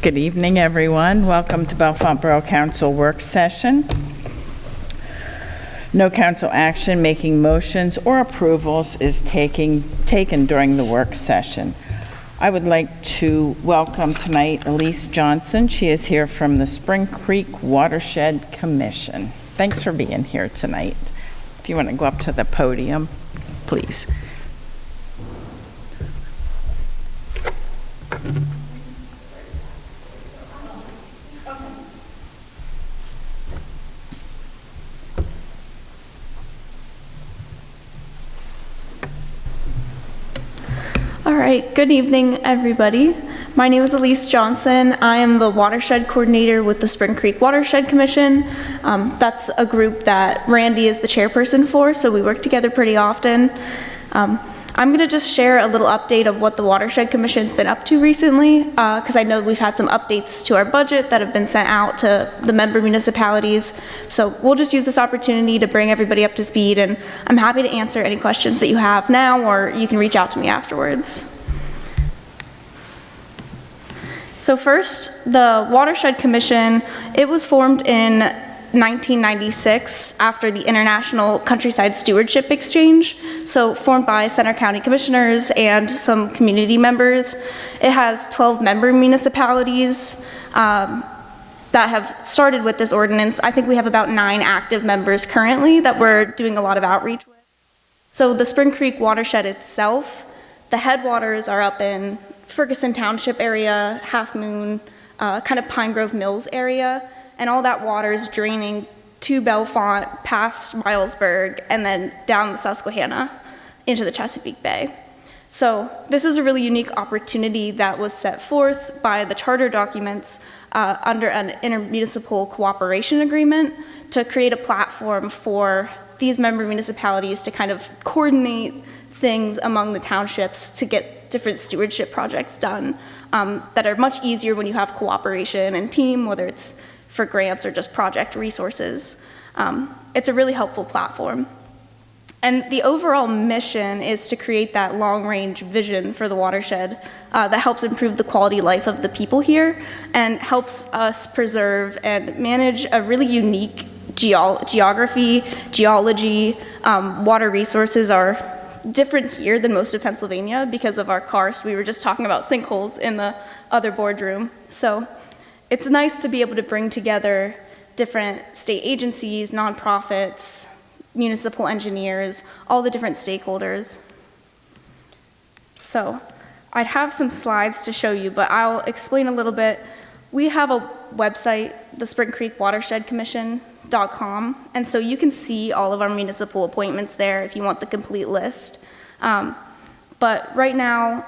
Good evening, everyone. Welcome to Bellefonte Borough Council work session. No council action, making motions or approvals is taken during the work session. I would like to welcome tonight Elise Johnson. She is here from the Spring Creek Watershed Commission. Thanks for being here tonight. If you want to go up to the podium, please. All right, good evening, everybody. My name is Elise Johnson. I am the watershed coordinator with the Spring Creek Watershed Commission. That's a group that Randy is the chairperson for, so we work together pretty often. I'm gonna just share a little update of what the Watershed Commission's been up to recently, because I know we've had some updates to our budget that have been sent out to the member municipalities. So we'll just use this opportunity to bring everybody up to speed, and I'm happy to answer any questions that you have now, or you can reach out to me afterwards. So first, the Watershed Commission, it was formed in 1996 after the International Countryside Stewardship Exchange, so formed by Center County Commissioners and some community members. It has 12 member municipalities that have started with this ordinance. I think we have about 9 active members currently that we're doing a lot of outreach with. So the Spring Creek watershed itself, the headwaters are up in Ferguson Township area, Half Moon, kind of Pine Grove Mills area, and all that water is draining to Bellefonte, past Milesburg, and then down the Susquehanna into the Chesapeake Bay. So this is a really unique opportunity that was set forth by the charter documents under an intermunicipal cooperation agreement to create a platform for these member municipalities to kind of coordinate things among the townships to get different stewardship projects done that are much easier when you have cooperation and team, whether it's for grants or just project resources. It's a really helpful platform. And the overall mission is to create that long-range vision for the watershed that helps improve the quality of life of the people here and helps us preserve and manage a really unique geography, geology. Water resources are different here than most of Pennsylvania because of our karst. We were just talking about sinkholes in the other boardroom. So it's nice to be able to bring together different state agencies, nonprofits, municipal engineers, all the different stakeholders. So I'd have some slides to show you, but I'll explain a little bit. We have a website, the Spring Creek Watershed Commission.com, and so you can see all of our municipal appointments there if you want the complete list. But right now,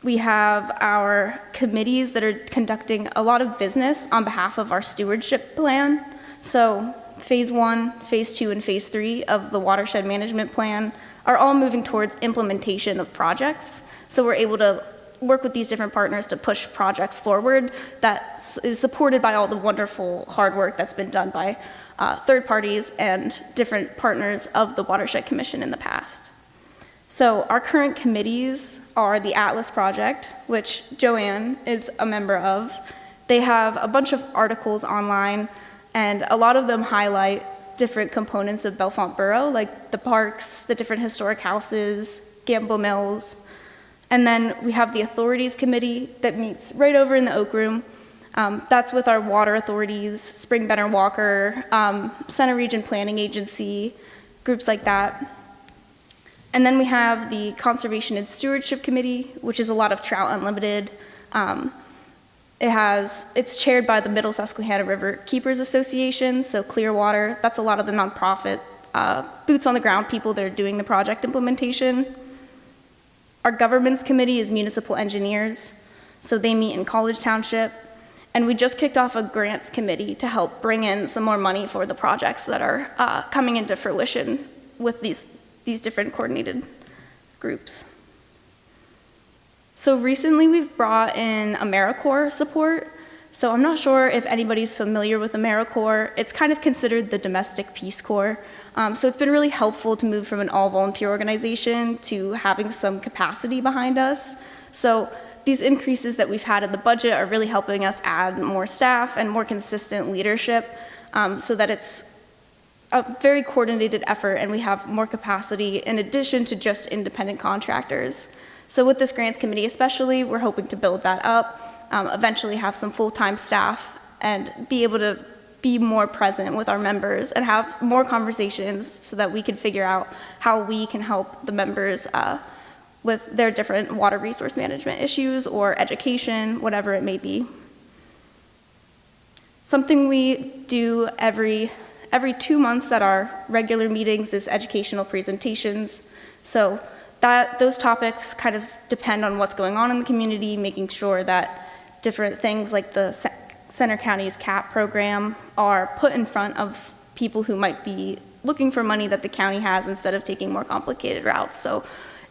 we have our committees that are conducting a lot of business on behalf of our stewardship plan. So phase 1, phase 2, and phase 3 of the watershed management plan are all moving towards implementation of projects. So we're able to work with these different partners to push projects forward that is supported by all the wonderful hard work that's been done by third parties and different partners of the Watershed Commission in the past. So our current committees are the Atlas Project, which Joanne is a member of. They have a bunch of articles online, and a lot of them highlight different components of Bellefonte Borough, like the parks, the different historic houses, Gamble Mills. And then we have the Authorities Committee that meets right over in the Oak Room. That's with our water authorities, Spring Benner Walker, Center Region Planning Agency, groups like that. And then we have the Conservation and Stewardship Committee, which is a lot of Trout Unlimited. It's chaired by the Middle Susquehanna River Keepers Association, so Clearwater. That's a lot of the nonprofit, boots on the ground people that are doing the project implementation. Our Governments Committee is Municipal Engineers, so they meet in College Township. And we just kicked off a Grants Committee to help bring in some more money for the projects that are coming into fruition with these different coordinated groups. So recently we've brought in AmeriCorps support. So I'm not sure if anybody's familiar with AmeriCorps. It's kind of considered the domestic Peace Corps. So it's been really helpful to move from an all-volunteer organization to having some capacity behind us. So these increases that we've had in the budget are really helping us add more staff and more consistent leadership, so that it's a very coordinated effort and we have more capacity in addition to just independent contractors. So with this grants committee especially, we're hoping to build that up, eventually have some full-time staff and be able to be more present with our members and have more conversations so that we can figure out how we can help the members with their different water resource management issues or education, whatever it may be. Something we do every 2 months at our regular meetings is educational presentations. So those topics kind of depend on what's going on in the community, making sure that different things like the Center County's CAP program are put in front of people who might be looking for money that the county has instead of taking more complicated routes. So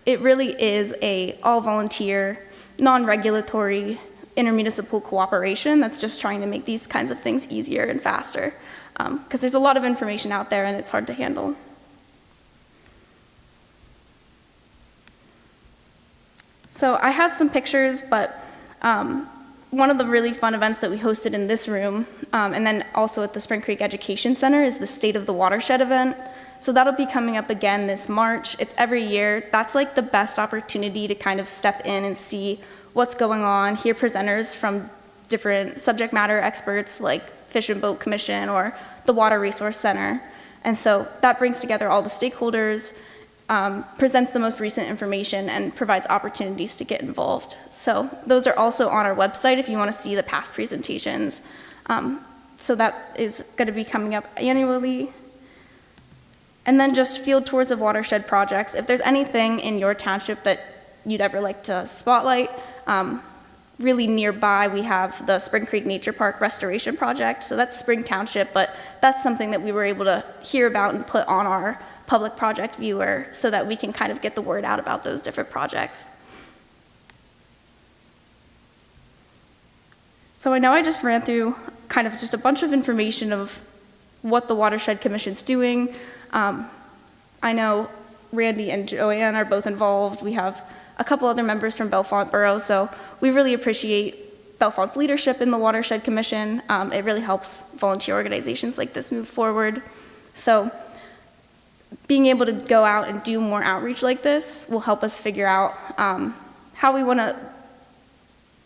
it really is a all-volunteer, non-regulatory intermunicipal cooperation that's just trying to make these kinds of things easier and faster, because there's a lot of information out there and it's hard to handle. So I have some pictures, but one of the really fun events that we hosted in this room, and then also at the Spring Creek Education Center, is the State of the Watershed event. So that'll be coming up again this March. It's every year. That's like the best opportunity to kind of step in and see what's going on, hear presenters from different subject matter experts like Fish and Boat Commission or the Water Resource Center. And so that brings together all the stakeholders, presents the most recent information, and provides opportunities to get involved. So those are also on our website if you want to see the past presentations. So that is going to be coming up annually. And then just field tours of watershed projects. If there's anything in your township that you'd ever like to spotlight, really nearby we have the Spring Creek Nature Park Restoration Project. So that's Spring Township, but that's something that we were able to hear about and put on our public project viewer so that we can kind of get the word out about those different projects. So I know I just ran through kind of just a bunch of information of what the Watershed Commission's doing. I know Randy and Joanne are both involved. We have a couple other members from Bellefonte Borough, so we really appreciate Bellefonte's leadership in the Watershed Commission. It really helps volunteer organizations like this move forward. So being able to go out and do more outreach like this will help us figure out how we want to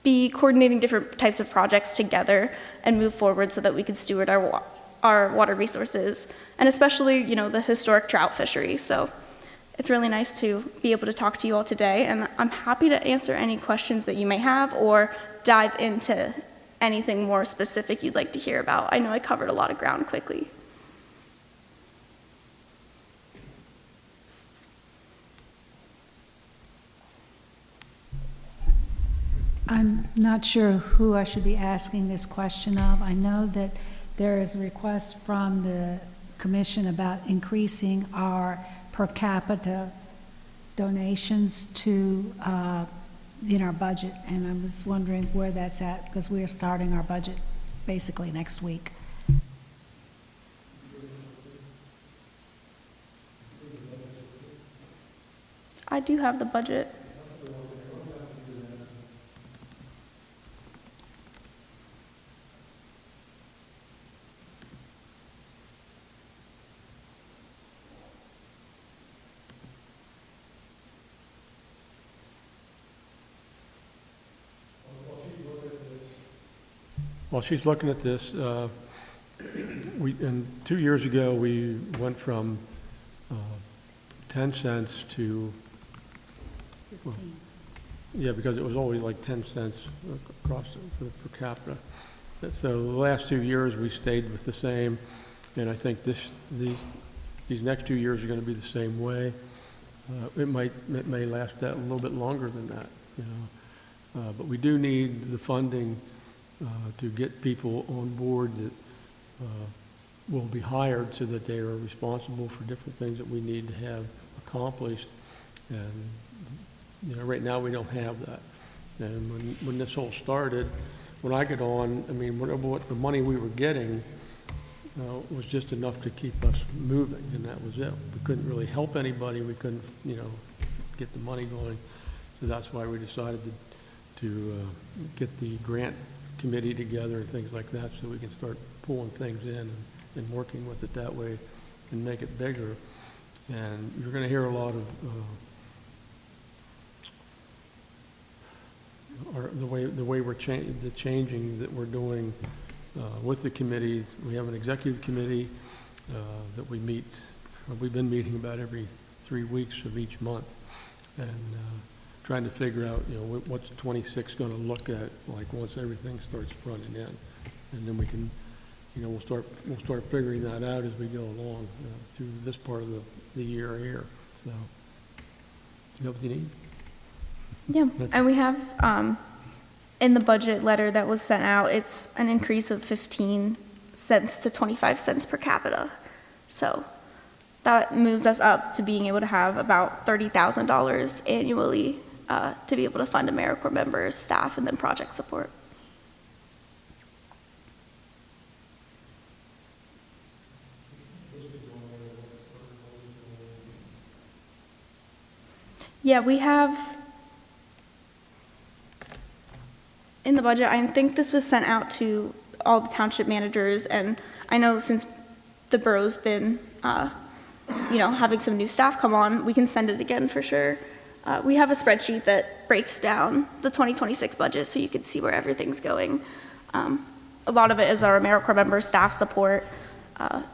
be coordinating different types of projects together and move forward so that we can steward our water resources, and especially, you know, the historic trout fishery. So it's really nice to be able to talk to you all today, and I'm happy to answer any questions that you may have or dive into anything more specific you'd like to hear about. I know I covered a lot of ground quickly. I'm not sure who I should be asking this question of. I know that there is a request from the commission about increasing our per capita donations to in our budget, and I was wondering where that's at, because we are starting our budget basically next week. I do have the budget. While she's looking at this, 2 years ago, we went from 10 cents to, well, yeah, because it was always like 10 cents across for the per capita. So the last 2 years, we stayed with the same, and I think these next 2 years are going to be the same way. It may last that a little bit longer than that, you know. But we do need the funding to get people on board that will be hired so that they are responsible for different things that we need to have accomplished. And, you know, right now we don't have that. And when this all started, when I got on, I mean, what the money we were getting was just enough to keep us moving, and that was it. We couldn't really help anybody. We couldn't, you know, get the money going. So that's why we decided to get the grant committee together and things like that, so we can start pulling things in and working with it that way and make it bigger. And you're going to hear a lot of the way we're changing that we're doing with the committees. We have an executive committee that we meet. We've been meeting about every 3 weeks of each month, and trying to figure out, what's 26 going to look at like once everything starts running in, and then we can, we'll start figuring that out as we go along through this part of the year here. So, you know what you need? Yeah, and we have, in the budget letter that was sent out, it's an increase of 15 cents to 25 cents per capita. So that moves us up to being able to have about $30,000 annually to be able to fund AmeriCorps members, staff, and then project support. Yeah, we have, in the budget, I think this was sent out to all the township managers, and I know since the borough's been, having some new staff come on, we can send it again for sure. We have a spreadsheet that breaks down the 2026 budget so you can see where everything's going. A lot of it is our AmeriCorps members, staff support,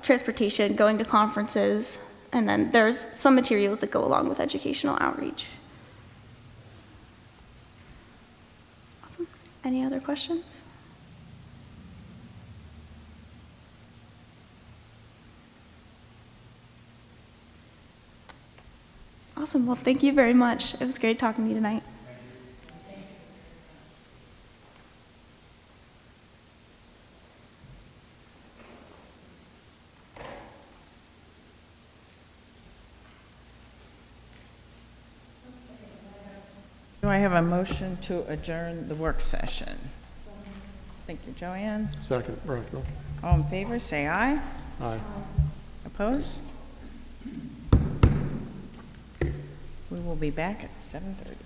transportation, going to conferences, and then there's some materials that go along with educational outreach. Awesome. Any other questions? Awesome. Well, thank you very much. It was great talking to you tonight. Do I have a motion to adjourn the work session? Thank you, Joanne. Second, Rachel. All in favor, say aye. Aye. Opposed? We will be back at 7:30.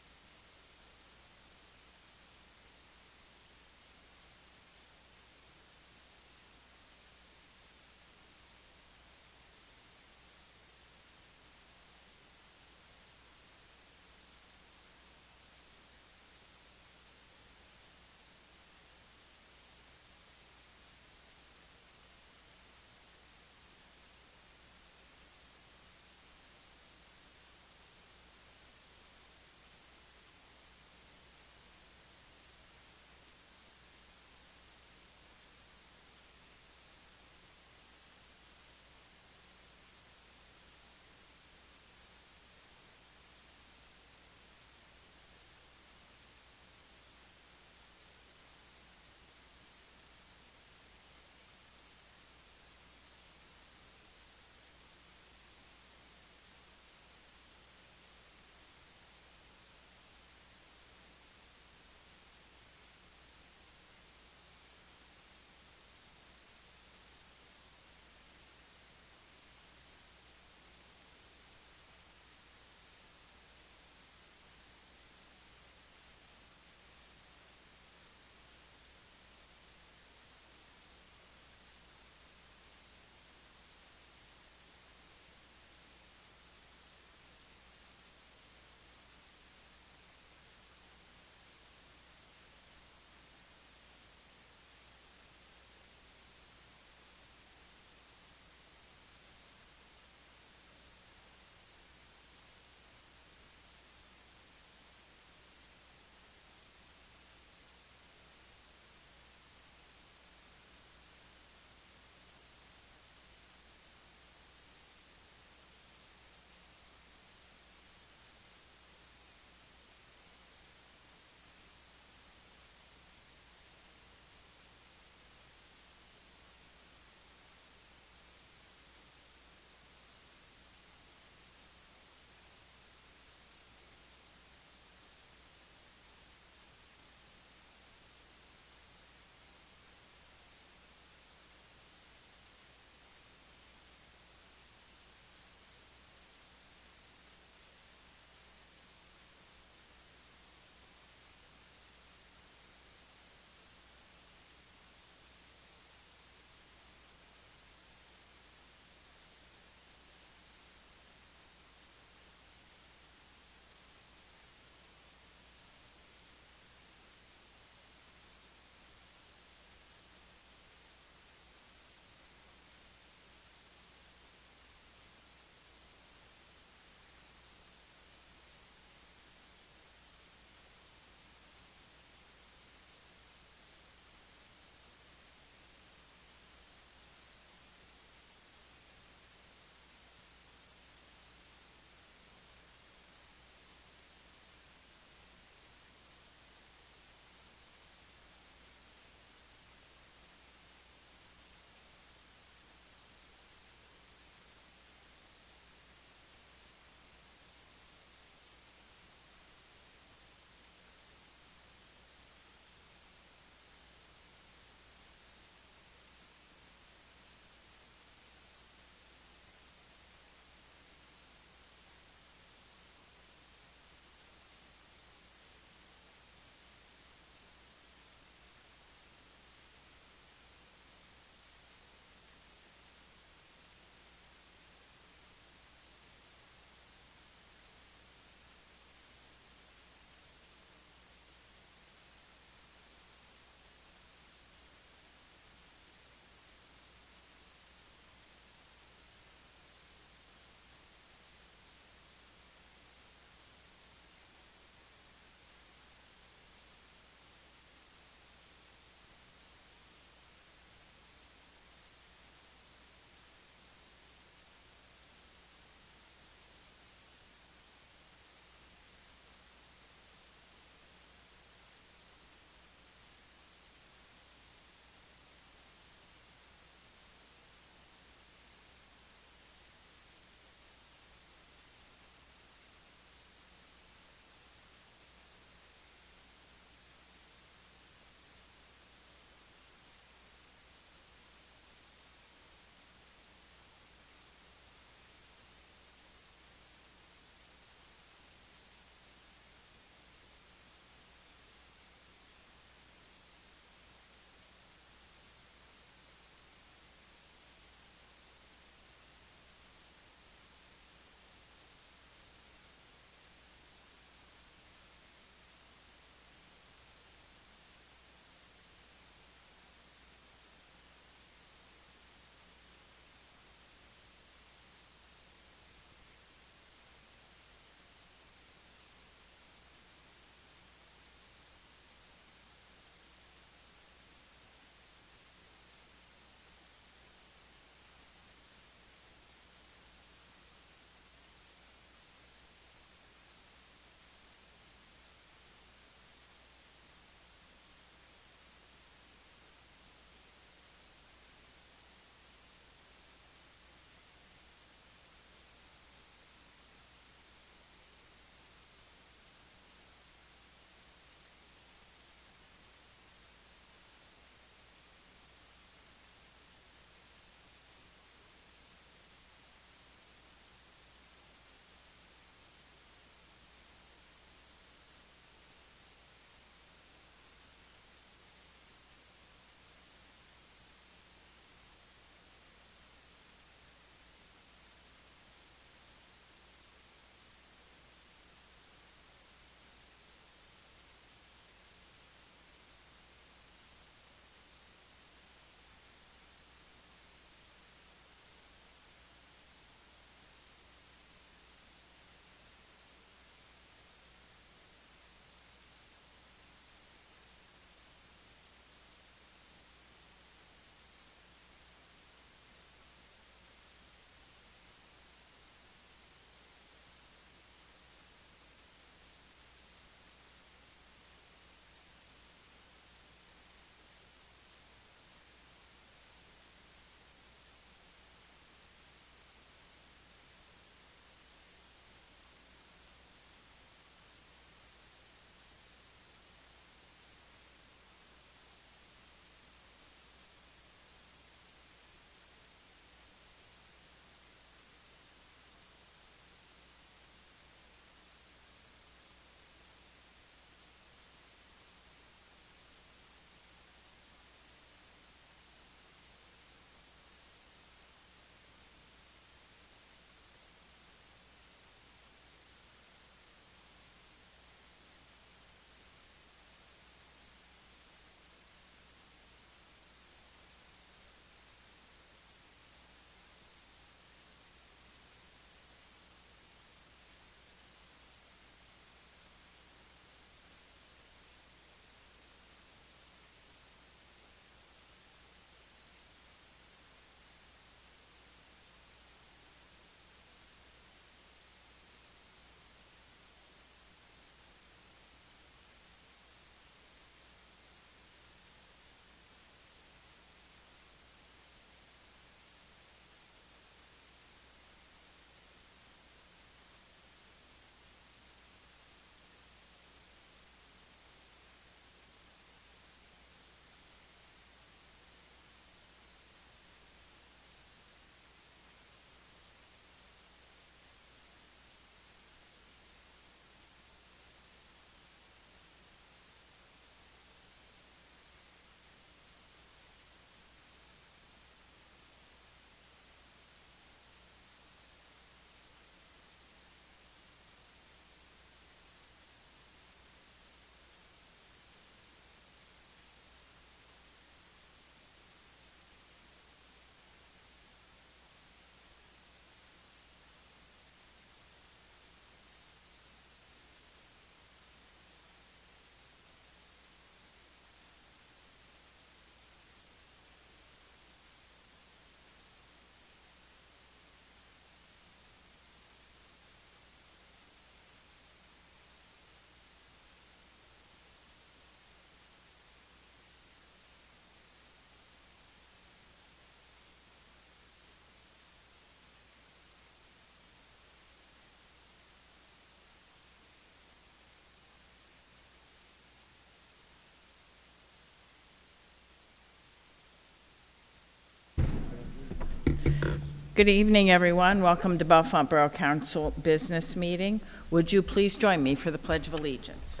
Good evening, everyone. Welcome to Bellefonte Borough Council Business Meeting. Would you please join me for the Pledge of Allegiance?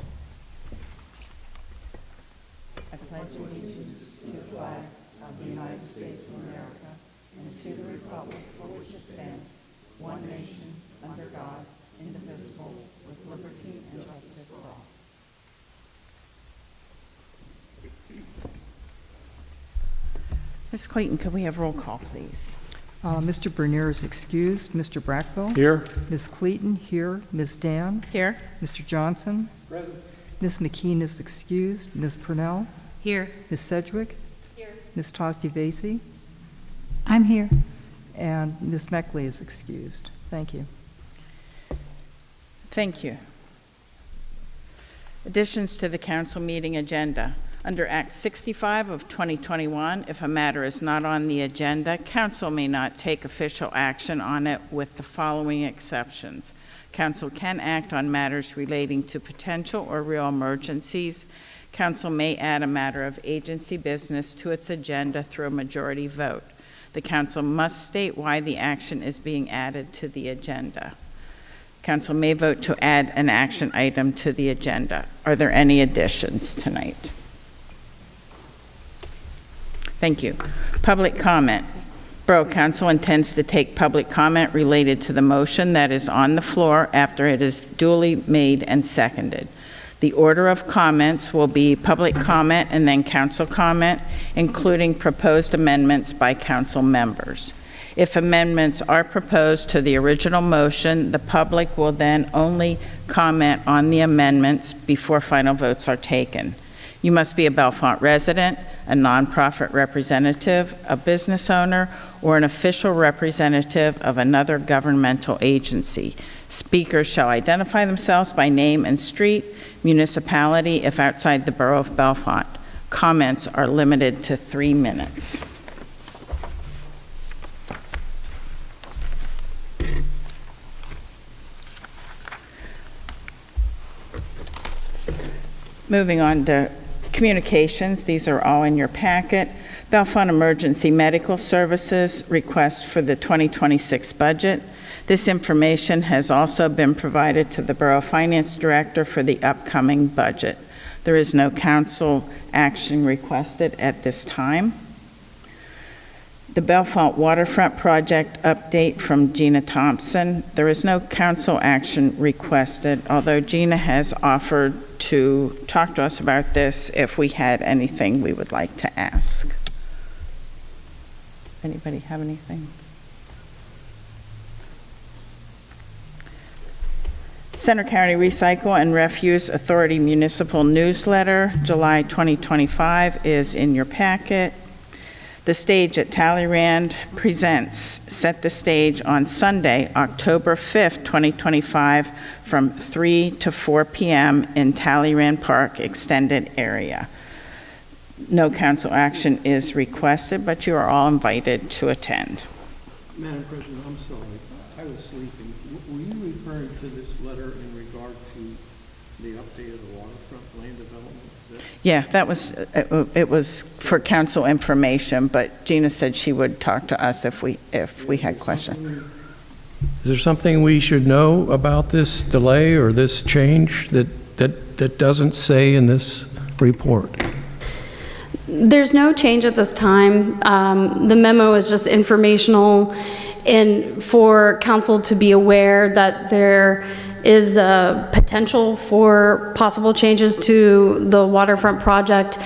I pledge allegiance to the flag of the United States of America and to the republic for which it stands, one nation, under God, indivisible, with liberty and justice for all. Ms. Clayton, could we have roll call, please? Mr. Bernier is excused. Mr. Brackville? Here? Ms. Clayton, here. Ms. Dan? Here. Mr. Johnson? Present. Ms. McKean is excused. Ms. Purnell? Here. Ms. Sedgwick? Here. Ms. Tosti-Vasey? I'm here. And Ms. Meckley is excused. Thank you. Thank you. Additions to the council meeting agenda. Under Act 65 of 2021, if a matter is not on the agenda, council may not take official action on it with the following exceptions. Council can act on matters relating to potential or real emergencies. Council may add a matter of agency business to its agenda through a majority vote. The council must state why the action is being added to the agenda. Council may vote to add an action item to the agenda. Are there any additions tonight? Thank you. Public comment. Borough Council intends to take public comment related to the motion that is on the floor after it is duly made and seconded. The order of comments will be public comment and then council comment, including proposed amendments by council members. If amendments are proposed to the original motion, the public will then only comment on the amendments before final votes are taken. You must be a Bellefonte resident, a nonprofit representative, a business owner, or an official representative of another governmental agency. Speakers shall identify themselves by name and street, municipality if outside the borough of Bellefonte. Comments are limited to 3 minutes. Moving on to communications, these are all in your packet. Bellefonte Emergency Medical Services request for the 2026 budget. This information has also been provided to the Borough Finance Director for the upcoming budget. There is no council action requested at this time. The Bellefonte Waterfront Project update from Gina Thompson. There is no council action requested, although Gina has offered to talk to us about this if we had anything we would like to ask. Anybody have anything? Center County Recycle and Refuse Authority Municipal Newsletter, July 2025, is in your packet. The Stage at Talleyrand presents Set the Stage on Sunday, October 5th, 2025, from 3 to 4 p.m. in Talleyrand Park Extended Area. No council action is requested, but you are all invited to attend. Madam President, I'm sorry. I was sleeping. Were you referring to this letter in regard to the update of the waterfront land development? Yeah, that was, it was for council information, but Gina said she would talk to us if we had questions. Is there something we should know about this delay or this change that doesn't say in this report? There's no change at this time. The memo is just informational and for council to be aware that there is a potential for possible changes to the waterfront project.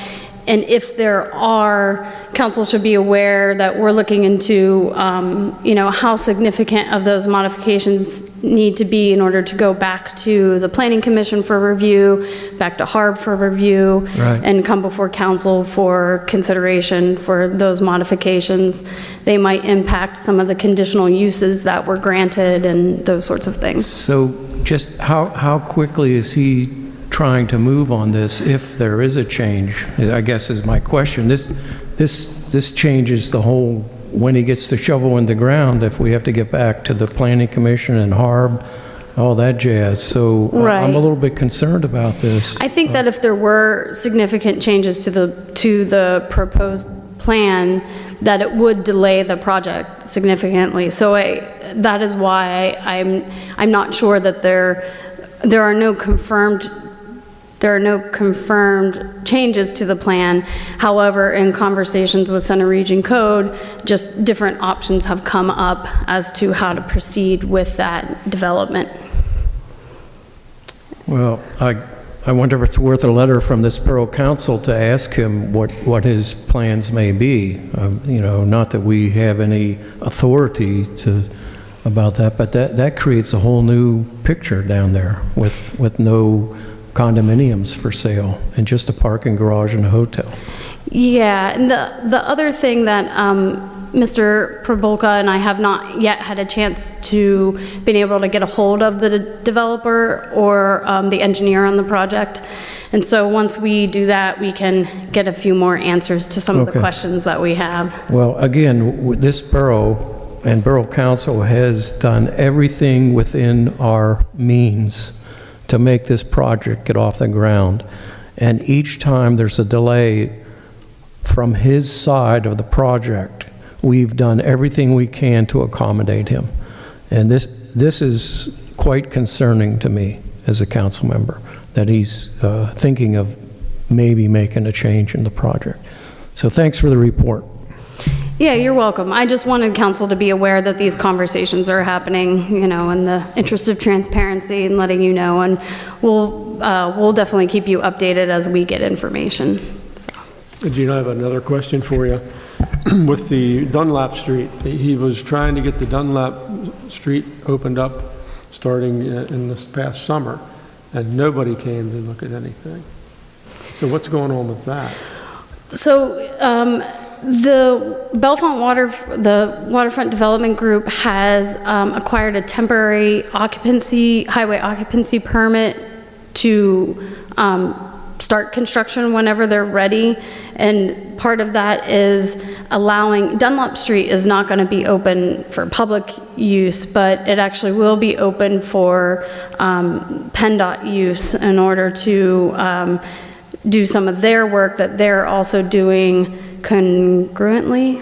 And if there are, council should be aware that we're looking into, how significant of those modifications need to be in order to go back to the Planning Commission for review, back to HARB for review, Right. and come before council for consideration for those modifications. They might impact some of the conditional uses that were granted and those sorts of things. So just how quickly is he trying to move on this if there is a change, I guess is my question. This changes the whole, when he gets the shovel in the ground, if we have to get back to the Planning Commission and HARB, all that jazz. So Right. I'm a little bit concerned about this. I think that if there were significant changes to the proposed plan, that it would delay the project significantly. So that is why I'm not sure that there are no confirmed changes to the plan. However, in conversations with Center Region Code, just different options have come up as to how to proceed with that development. Well, I wonder if it's worth a letter from this Borough Council to ask him what his plans may be. You know, not that we have any authority about that, but that creates a whole new picture down there with no condominiums for sale and just a parking garage and a hotel. Yeah, and the other thing that Mr. Prabolka and I have not yet had a chance to been able to get a hold of the developer or the engineer on the project. And so once we do that, we can get a few more answers to some of the questions that we have. Well, again, this borough and Borough Council has done everything within our means to make this project get off the ground. And each time there's a delay from his side of the project, we've done everything we can to accommodate him. And this is quite concerning to me as a council member, that he's thinking of maybe making a change in the project. So thanks for the report. Yeah, you're welcome. I just wanted council to be aware that these conversations are happening, you know, in the interest of transparency and letting you know, and we'll definitely keep you updated as we get information. So. Gina, I have another question for you. With the Dunlap Street, he was trying to get the Dunlap Street opened up starting in this past summer, and nobody came to look at anything. So what's going on with that? So the Bellefonte the Waterfront Development Group has acquired a temporary highway occupancy permit to start construction whenever they're ready. And part of that is allowing, Dunlap Street is not going to be open for public use, but it actually will be open for PennDOT use in order to do some of their work that they're also doing congruently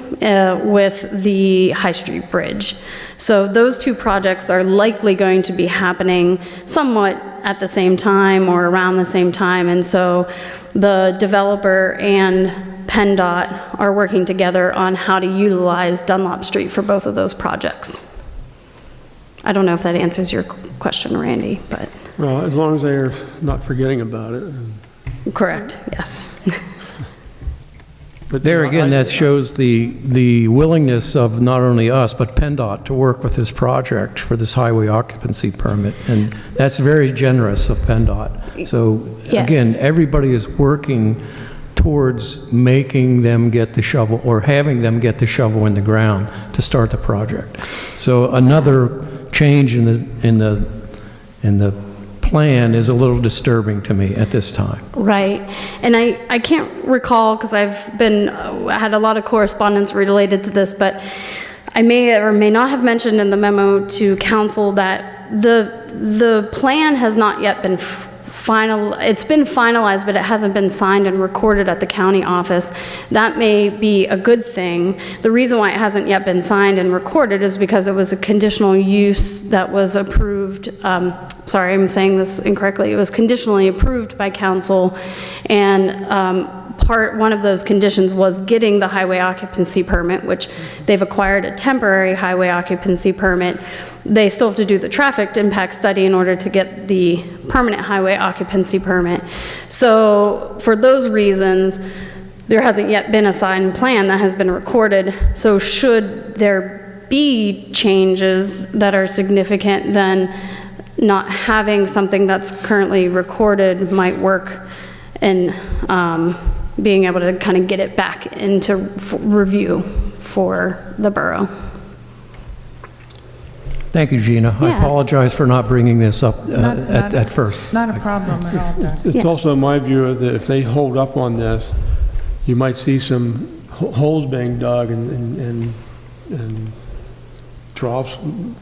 with the High Street Bridge. So those two projects are likely going to be happening somewhat at the same time or around the same time. And so the developer and PennDOT are working together on how to utilize Dunlap Street for both of those projects. I don't know if that answers your question, Randy, but. Well, as long as they're not forgetting about it. Correct, yes. But There again, that shows the willingness of not only us, but PennDOT to work with this project for this highway occupancy permit. And that's very generous of PennDOT. So Yes. again, everybody is working towards making them get the shovel or having them get the shovel in the ground to start the project. So another change in the plan is a little disturbing to me at this time. Right, and I can't recall, because I had a lot of correspondence related to this, but I may or may not have mentioned in the memo to council that the plan has not yet been it's been finalized, but it hasn't been signed and recorded at the county office. That may be a good thing. The reason why it hasn't yet been signed and recorded is because it was a conditional use that was approved. Sorry, I'm saying this incorrectly. It was conditionally approved by council, and one of those conditions was getting the highway occupancy permit, which they've acquired a temporary highway occupancy permit. They still have to do the traffic impact study in order to get the permanent highway occupancy permit. So for those reasons, there hasn't yet been a signed plan that has been recorded. So should there be changes that are significant, then not having something that's currently recorded might work in being able to kind of get it back into review for the borough. Thank you, Gina. I Yeah. apologize for not bringing this up at first. Not a problem at all, Doug. It's Yeah. also my view that if they hold up on this, you might see some holes being dug and troughs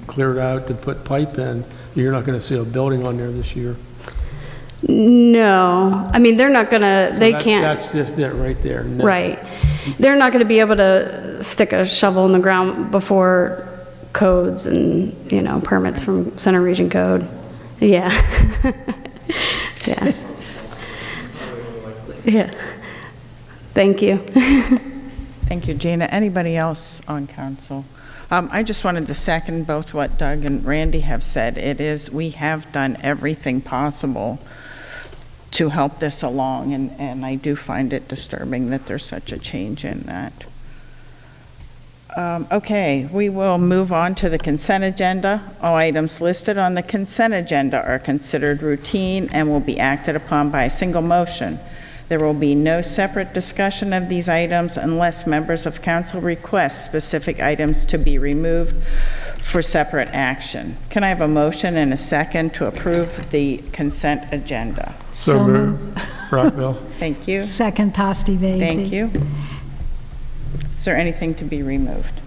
cleared out to put pipe in. You're not going to see a building on there this year. No, I mean, they're not gonna, they can't. That's just it right there. No. Right. they're not going to be able to stick a shovel in the ground before codes and, permits from Center Region Code. Yeah. Yeah. Yeah. Thank you. Thank you, Gina. Anybody else on council? I just wanted to second both what Doug and Randy have said. We have done everything possible to help this along, and I do find it disturbing that there's such a change in that. Okay, we will move on to the consent agenda. All items listed on the consent agenda are considered routine and will be acted upon by a single motion. There will be no separate discussion of these items unless members of council request specific items to be removed for separate action. Can I have a motion and a second to approve the consent agenda? So moved. Brockville. Thank you. Second, Tosti Vasey. Thank you. Is there anything to be removed?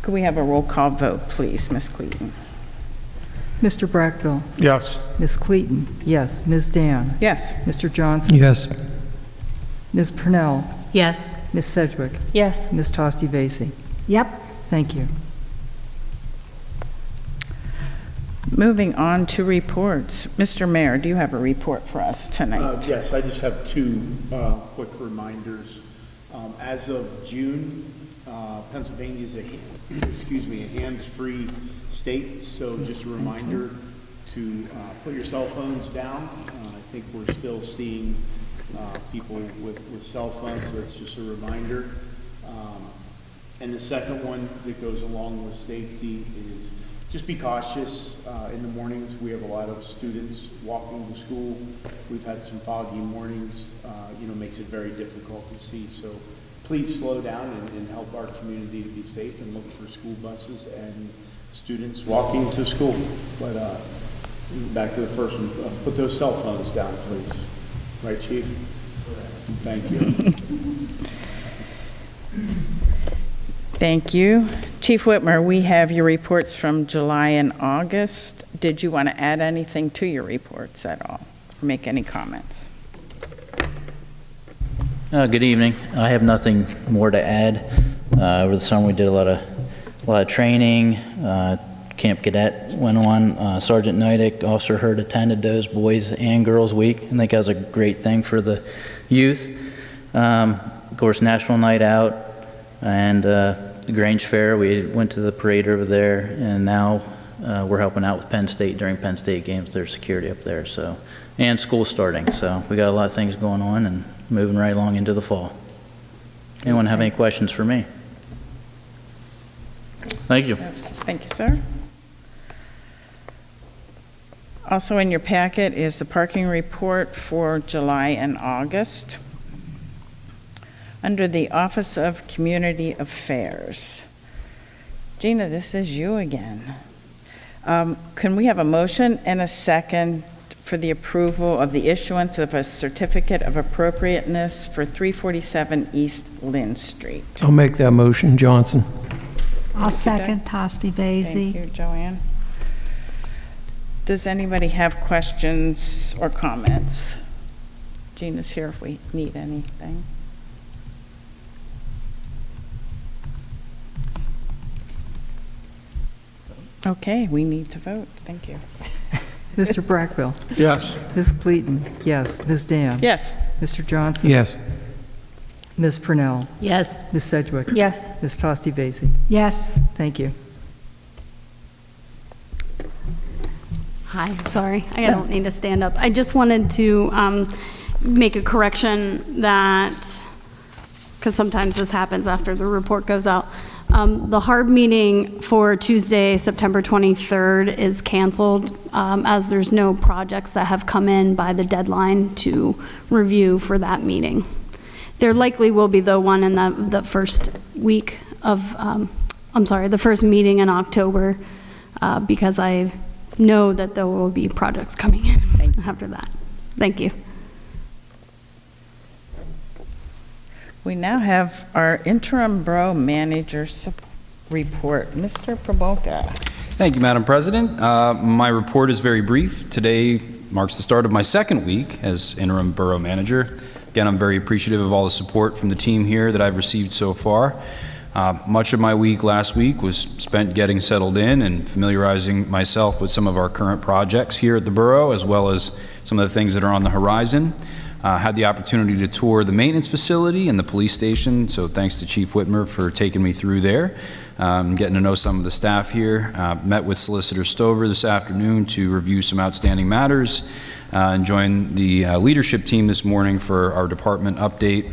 Could we have a roll call vote, please, Ms. Clayton? Mr. Brackville? Yes. Ms. Clayton? Yes. Ms. Dan? Yes. Mr. Johnson? Yes. Ms. Purnell? Yes. Ms. Sedgwick? Yes. Ms. Tosti Vasey? Yep. Thank you. Moving on to reports. Mr. Mayor, do you have a report for us tonight? Yes, I just have two quick reminders. As of June, Pennsylvania is a hands-free state, so just a reminder to put your cell phones down. I think we're still seeing people with cell phones, so that's just a reminder. And the second one that goes along with safety is just be cautious in the mornings. We have a lot of students walking to school. We've had some foggy mornings, makes it very difficult to see. So please slow down and help our community to be safe and look for school buses and students walking to school. But back to the first one, put those cell phones down, please. Right, Chief? Thank you. Thank you. Chief Whitmer, we have your reports from July and August. Did you want to add anything to your reports at all, or make any comments? Good evening. I have nothing more to add. Over the summer, we did a lot of training. Camp Cadet went on. Sergeant Neidick, Officer Hurd attended those Boys and Girls Week. I think that was a great thing for the youth. Of course, National Night Out and the Grange Fair. We went to the parade over there, and now we're helping out with Penn State during Penn State games, their security up there. So, and school starting. So we got a lot of things going on and moving right along into the fall. Anyone have any questions for me? Thank you. Thank you, sir. Also in your packet is the parking report for July and August. Under the Office of Community Affairs. Gina, this is you again. Can we have a motion and a second for the approval of the issuance of a certificate of appropriateness for 347 East Lynn Street? I'll make that motion, Johnson. I'll second, Tosti Vasey. Thank you, Joanne. Does anybody have questions or comments? Gina's here if we need anything. Okay, we need to vote. Thank you. Mr. Brackville? Yes. Ms. Clayton? Yes. Ms. Dan? Yes. Mr. Johnson? Yes. Ms. Purnell? Yes. Ms. Sedgwick? Yes. Ms. Tosti Vasey? Yes. Thank you. Hi, sorry, I don't need to stand up. I just wanted to make a correction that, because sometimes this happens after the report goes out. The HARB meeting for Tuesday, September 23rd is canceled, as there's no projects that have come in by the deadline to review for that meeting. There likely will be the one in the first week of, the first meeting in October, because I know that there will be projects coming in after that. Thank you. We now have our interim borough manager report. Mr. Probolka. Thank you, Madam President. My report is very brief. Today marks the start of my second week as interim borough manager. Again, I'm very appreciative of all the support from the team here that I've received so far. Much of my week last week was spent getting settled in and familiarizing myself with some of our current projects here at the borough, as well as some of the things that are on the horizon. Had the opportunity to tour the maintenance facility and the police station, so thanks to Chief Whitmer for taking me through there. Getting to know some of the staff here. Met with Solicitor Stover this afternoon to review some outstanding matters, and joined the leadership team this morning for our department update.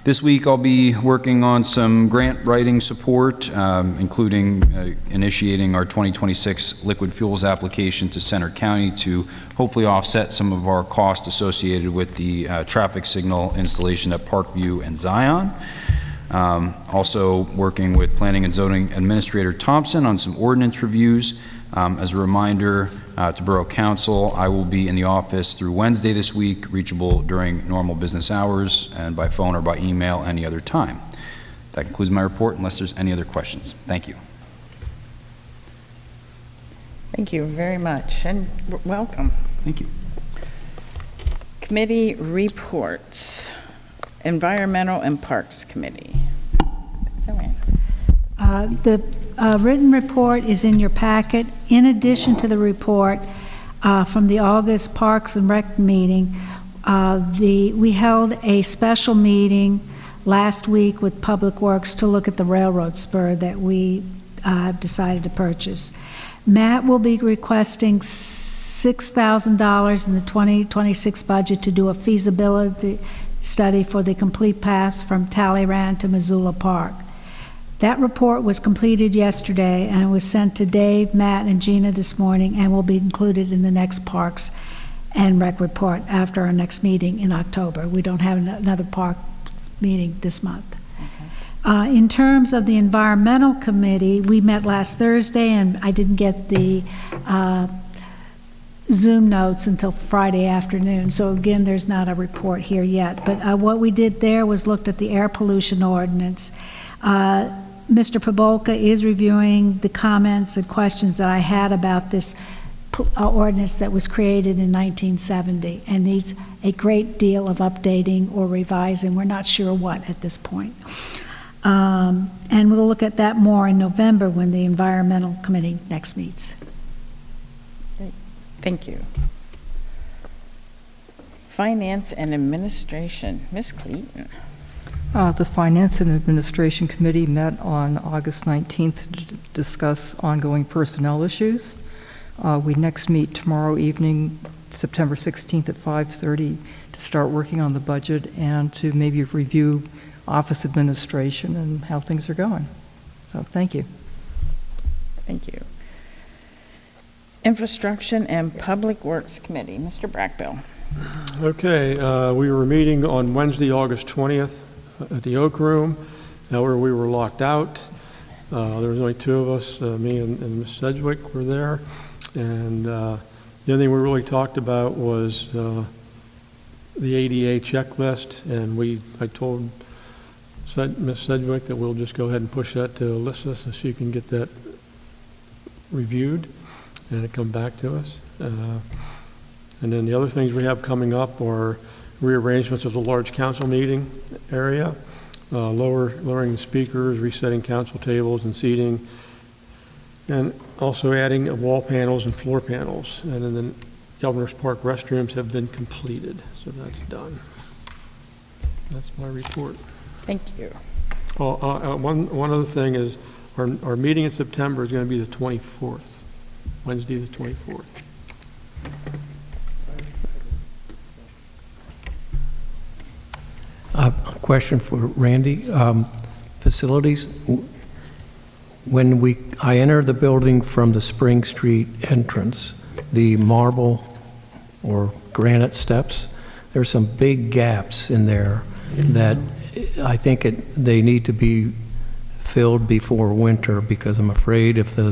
This week I'll be working on some grant writing support, including initiating our 2026 liquid fuels application to Center County to hopefully offset some of our costs associated with the traffic signal installation at Parkview and Zion. Also working with Planning and Zoning Administrator Thompson on some ordinance reviews. As a reminder to Borough Council, I will be in the office through Wednesday this week, reachable during normal business hours and by phone or by email any other time. That concludes my report unless there's any other questions. Thank you. Thank you very much, and welcome. Thank you. Committee reports. Environmental and Parks Committee. Joanne. The written report is in your packet. In addition to the report from the August Parks and Rec meeting, we held a special meeting last week with Public Works to look at the railroad spur that we have decided to purchase. Matt will be requesting $6,000 in the 2026 budget to do a feasibility study for the complete path from Talleyrand to Missoula Park. That report was completed yesterday and was sent to Dave, Matt, and Gina this morning and will be included in the next Parks and Rec report after our next meeting in October. We don't have another park meeting this month. In terms of the Environmental Committee, we met last Thursday and I didn't get the Zoom notes until Friday afternoon. So again, there's not a report here yet. But what we did there was looked at the air pollution ordinance. Mr. Pabolka is reviewing the comments and questions that I had about this ordinance that was created in 1970 and needs a great deal of updating or revising. We're not sure what at this point. And we'll look at that more in November when the Environmental Committee next meets. Thank you. Finance and Administration, Ms. Clayton. The Finance and Administration Committee met on August 19th to discuss ongoing personnel issues. We next meet tomorrow evening, September 16th at 5:30 to start working on the budget and to maybe review office administration and how things are going. So thank you. Thank you. Infrastructure and Public Works Committee, Mr. Brackbill. Okay, we were meeting on Wednesday, August 20th at the Oak Room, where we were locked out. There was only two of us, me and Ms. Sedgwick were there. And the other thing we really talked about was the ADA checklist. And I told Ms. Sedgwick that we'll just go ahead and push that to Alyssa so she can get that reviewed and it come back to us. And then the other things we have coming up are rearrangements of the large council meeting area, lowering the speakers, resetting council tables and seating, and also adding wall panels and floor panels. And then the Governor's Park restrooms have been completed, so that's done. That's my report. Thank you. One other thing is our meeting in September is going to be the 24th, Wednesday the 24th. A question for Randy. Facilities, when I enter the building from the Spring Street entrance, the marble or granite steps, there's some big gaps in there that I think they need to be filled before winter, because I'm afraid if the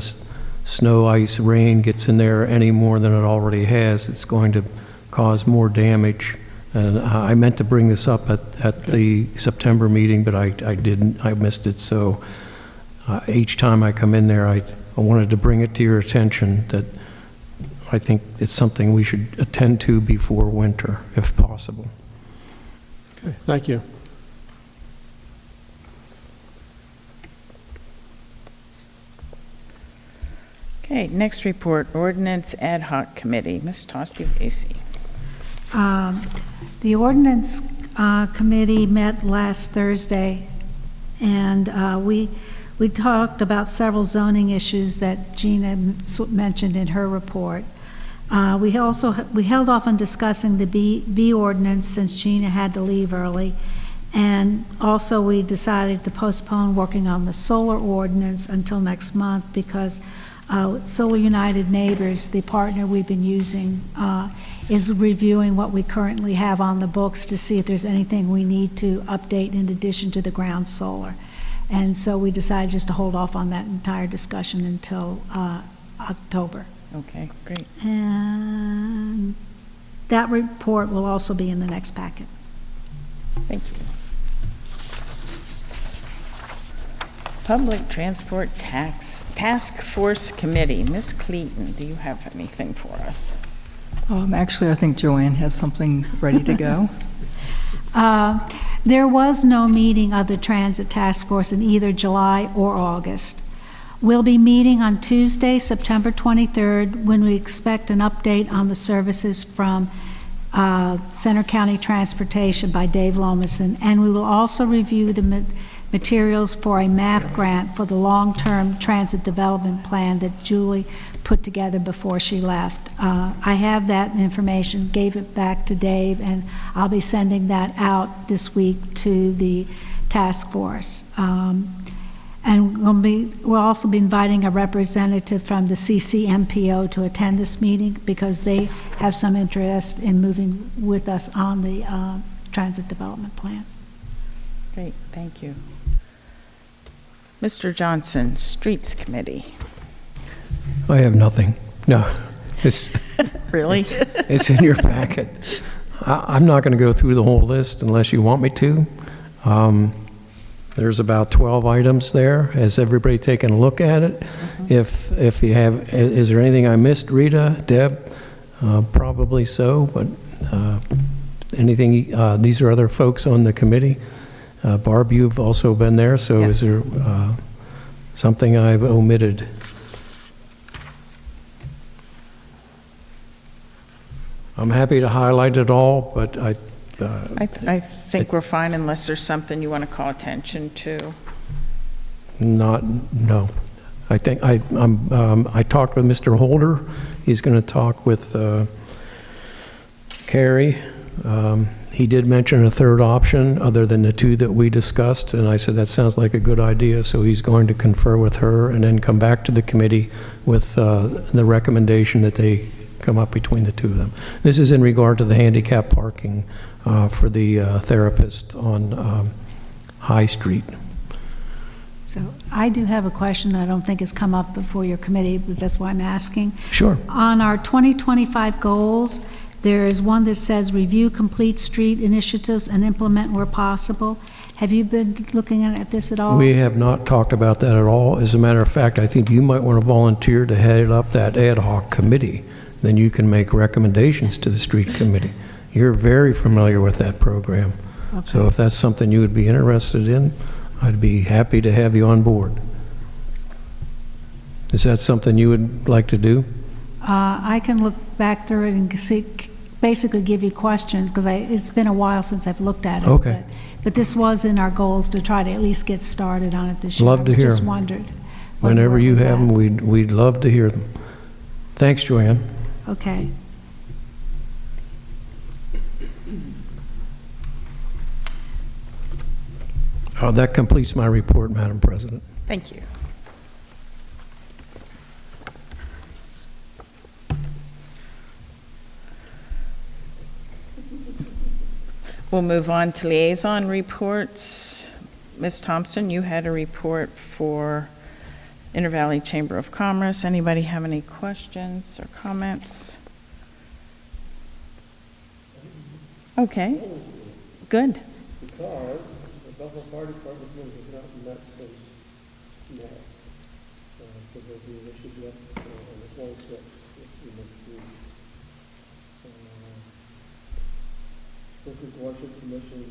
snow, ice, rain gets in there any more than it already has, it's going to cause more damage. And I meant to bring this up at the September meeting, but I didn't. I missed it. So each time I come in there, I wanted to bring it to your attention that I think it's something we should attend to before winter, if possible. Okay, thank you. Okay, next report, Ordinance Ad Hoc Committee. Ms. Tosti Vasey. The ordinance committee met last Thursday, and we talked about several zoning issues that Gina mentioned in her report. We held off on discussing the B ordinance since Gina had to leave early, and also we decided to postpone working on the solar ordinance until next month because Solar United Neighbors, the partner we've been using, is reviewing what we currently have on the books to see if there's anything we need to update in addition to the ground solar. And so we decided just to hold off on that entire discussion until October. Okay, great. And that report will also be in the next packet. Thank you. Public Transport Task Force Committee. Ms. Clayton, do you have anything for us? Actually, I think Joanne has something ready to go. There was no meeting of the Transit Task Force in either July or August. We'll be meeting on Tuesday, September 23rd, when we expect an update on the services from Center County Transportation by Dave Lomason, and we will also review the materials for a MAP grant for the long-term transit development plan that Julie put together before she left. I have that information, gave it back to Dave, and I'll be sending that out this week to the task force. And we'll also be inviting a representative from the CCMPO to attend this meeting because they have some interest in moving with us on the transit development plan. Great, thank you. Mr. Johnson, Streets Committee. I have nothing. No, it's, Really? it's in your packet. I'm not going to go through the whole list unless you want me to. There's about 12 items there. Has everybody taken a look at it? If you have, is there anything I missed, Rita, Deb? Probably so, but anything, these are other folks on the committee. Barb, you've also been there, so Yes. is there something I've omitted? I'm happy to highlight it all, but I think we're fine unless there's something you want to call attention to. no. I think I talked with Mr. Holder. He's going to talk with Carrie. He did mention a third option other than the two that we discussed, and I said that sounds like a good idea, so he's going to confer with her and then come back to the committee with the recommendation that they come up between the two of them. This is in regard to the handicap parking for the therapist on High Street. So I do have a question I don't think has come up before your committee, but that's why I'm asking. Sure. On our 2025 goals, there is one that says review complete street initiatives and implement where possible. Have you been looking at this at all? We have not talked about that at all. As a matter of fact, I think you might want to volunteer to head up that ad hoc committee. Then you can make recommendations to the street committee. You're very familiar with that program. Okay. So if that's something you would be interested in, I'd be happy to have you on board. Is that something you would like to do? I can look back through it and see, basically give you questions, because it's been a while since I've looked at it. Okay. But this was in our goals to try to at least get started on it this year. Love to hear I just 'em. wondered. Whenever you have them, them. we'd love to hear them. Thanks, Joanne. Okay. That completes my report, Madam President. Thank you. We'll move on to liaison reports. Ms. Thompson, you had a report for Intervalley Chamber of Commerce. Anybody have any questions or comments? Okay, good. Because the Buffalo Fire Department has not met since May. So there'll be an issue yet on the 26th, if you next week. Workers' Watershed Commission,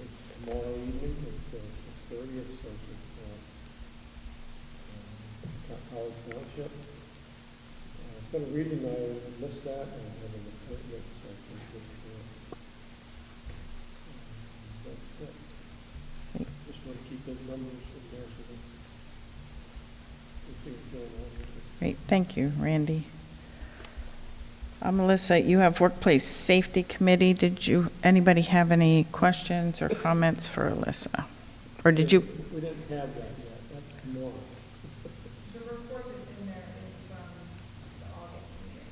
it's tomorrow evening at 6:30. It starts at College Township. Instead of reading, I missed that, and I haven't heard it yet, so I think that's it. Just want to keep those numbers in there so that we see what's going on with it. Great, thank you, Randy. Melissa, you have Workplace Safety Committee. Anybody have any questions or comments for Alyssa? Or did you? We didn't have that yet. That's tomorrow. The report that's in there is from the August meeting.